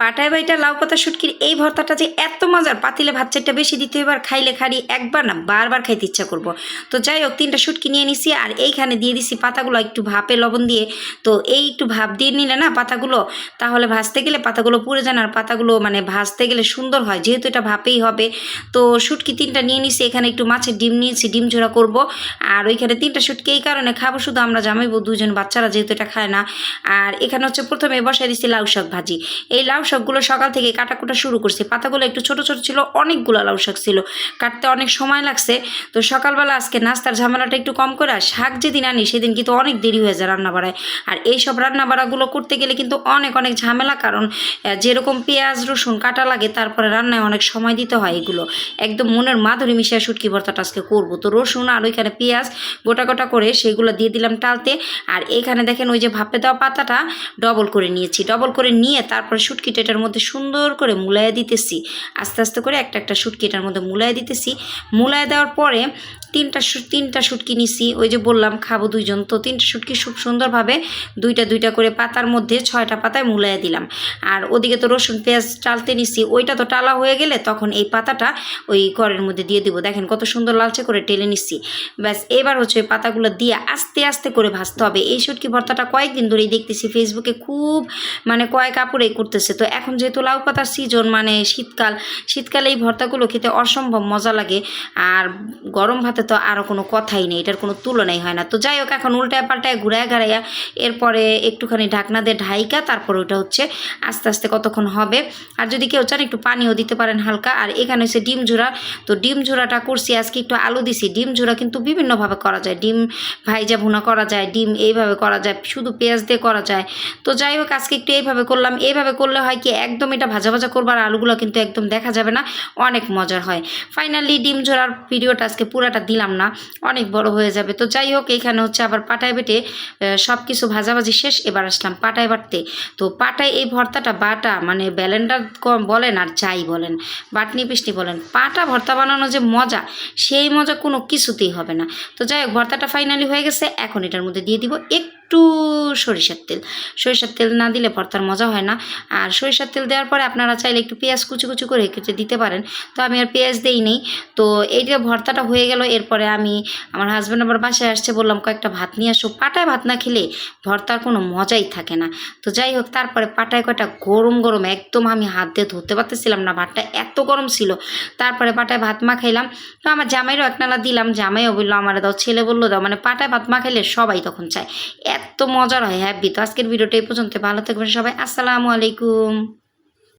পাটায় বাইটা লাউ পাতা শুটকির এই ভর্তাটা যে এত মজার, পাতিলে ভাত চারটা বেশি দিতে এবার খাইলে খালি একবার না বারবার খাইতে ইচ্ছা করব। তো যাই হোক 3টা শুটকি নিয়ে নিছি আর এইখানে দিয়ে দিছি পাতাগুলো একটু ভাপে লবণ দিয়ে। তো এই একটু ভাপ দিয়ে নিলে না পাতাগুলো, তাহলে ভাজতে গেলে পাতাগুলো পুড়ে যায় না, আর পাতাগুলো মানে ভাজতে গেলে সুন্দর হয়, যেহেতু এটা ভাপেই হবে। তো শুটকি 3টা নিয়ে নিছি, এখানে একটু মাছের ডিম নিয়েছি, ডিম ঝোড়া করব। আর ওইখানে 3টা শুটকি এই কারণে খাবো শুধু আমরা জামাইবো 2জন, বাচ্চারা যেহেতু এটা খায় না। আর এখানে হচ্ছে প্রথমে বসাই দিছি লাউ শাক ভাজি। এই লাউ শাকগুলো সকাল থেকে কাটাকুটা শুরু করছি, পাতাগুলো একটু ছোট ছোট ছিল, অনেকগুলো লাউ শাক ছিল, কাটতে অনেক সময় লাগছে। তো সকালবেলা আজকে নাস্তার ঝামেলাটা একটু কম করে শাক যেদিন আনি সেদিন কিন্তু অনেক দেরি হয়ে যায় রান্না বাড়ায়। আর এইসব রান্না বাড়াগুলো করতে গেলে কিন্তু অনেক অনেক ঝামেলা, কারণ যেরকম পেঁয়াজ রসুন কাটা লাগে, তারপরে রান্নায় অনেক সময় দিতে হয়। এগুলো একদম মনের মাধুরী মিশিয়ে শুটকি ভর্তাটা আজকে করবো। তো রসুন আর ওইখানে পেঁয়াজ গোটা গোটা করে সেগুলো দিয়ে দিলাম টালতে। আর এখানে দেখেন ওই যে ভাপে দেওয়া পাতাটা ডবল করে নিয়েছি, ডবল করে নিয়ে তারপরে শুটকিটা এটার মধ্যে সুন্দর করে মুলাইয়া দিতেছি, আস্তে আস্তে করে একটা একটা শুটকি এটার মধ্যে মুলাইয়া দিতেছি। মুলাইয়া দেওয়ার পরে 3টা শুটকি নিছি, ওই যে বললাম খাবো 2জন, তো 3টা শুটকি খুব সুন্দরভাবে 2টা 2টা করে পাতার মধ্যে 6টা পাতায় মুলাইয়া দিলাম। আর ওদিকে তো রসুন পেঁয়াজ টালতে নিছি, ওইটা তো টালা হয়ে গেলে তখন এই পাতাটা ওই কড়ের মধ্যে দিয়ে দিব। দেখেন কত সুন্দর লালচে করে টেলে নিচ্ছি। ব্যাস এবার হচ্ছে ওই পাতাগুলো দিয়ে আস্তে আস্তে করে ভাজতে হবে। এই শুটকি ভর্তাটা কয়েকদিন ধরেই দেখতেছি ফেসবুকে খুব মানে কয়েক কাপড়েই করতেছে। তো এখন যেহেতু লাউ পাতার সিজন, মানে শীতকালে এই ভর্তাগুলো খেতে অসম্ভব মজা লাগে। আর গরম ভাতে তো আরও কোনো কথাই নেই, এটার কোনো তুলনাই হয় না। তো যাই হোক এখন উল্টায় পাল্টায় ঘুরায় ঘাড়াইয়া এরপরে একটুখানি ঢাকনা দিয়ে ঢাইকা তারপর ওটা হচ্ছে আস্তে আস্তে কতক্ষণ হবে। আর যদি কেউ চান একটু পানিও দিতে পারেন হালকা। আর এখানে হচ্ছে ডিম ঝোড়া, তো ডিম ঝোড়াটা করছি আজকে, একটু আলু দিছি। ডিম ঝোড়া কিন্তু বিভিন্নভাবে করা যায়, ডিম ভাইজা ভুনা করা যায়, ডিম এইভাবে করা যায়, শুধু পেঁয়াজ দিয়ে করা যায়। তো যাই হোক আজকে একটু এইভাবে করলাম। এইভাবে করলে হয় কি একদম এটা ভাজা ভাজা করবার, আলুগুলো কিন্তু একদম দেখা যাবে না, অনেক মজার হয়। ফাইনালি ডিম ঝোড়ার ভিডিওটা আজকে পুরাটা দিলাম না, অনেক বড় হয়ে যাবে। তো যাই হোক এখানে হচ্ছে আবার পাটায় বেটে সব কিছু ভাজাভাজি শেষ, এবার আসলাম পাটায় বাটতে। তো পাটায় এই ভর্তাটা বাটা মানে ব্যালেন্ডার বলেন আর যাই বলেন, বাটনি পিসনি বলেন, পাটা ভর্তা বানানো যে মজা, সেই মজা কোনো কিছুতেই হবে না। তো যাই হোক ভর্তাটা ফাইনালি হয়ে গেছে, এখন এটার মধ্যে দিয়ে দিব একটু সরিষার তেল। সরিষার তেল না দিলে ভর্তার মজা হয় না। আর সরিষার তেল দেওয়ার পরে আপনারা চাইলে একটু পেঁয়াজ কুচি কুচি করে কেটে দিতে পারেন, তো আমি আর পেঁয়াজ দেই নেই। তো এইটা ভর্তাটা হয়ে গেল। এরপরে আমি আমার হাজব্যান্ড আবার বাসায় আসছে, বললাম কয়েকটা ভাত নিয়ে আসো, পাটায় ভাত না খেলে ভর্তার কোনো মজাই থাকে না। তো যাই হোক তারপরে পাটায় কয়টা গরম গরম একদম আমি হাত দিয়ে ধরতে পারতেছিলাম না, ভাতটা এত গরম ছিল। তারপরে পাটায় ভাত মাখাইলাম। তো আমার জামাইরও একনালা দিলাম, জামাইও বললো আমার দাও, ছেলে বললো দাও, মানে পাটায় ভাত মাখাইলে সবাই তখন চায়, এত মজার হয় হ্যাপি। তো আজকের ভিডিওটা এই পর্যন্ত, ভালো থাকবেন সবাই, আসসালামু আলাইকুম।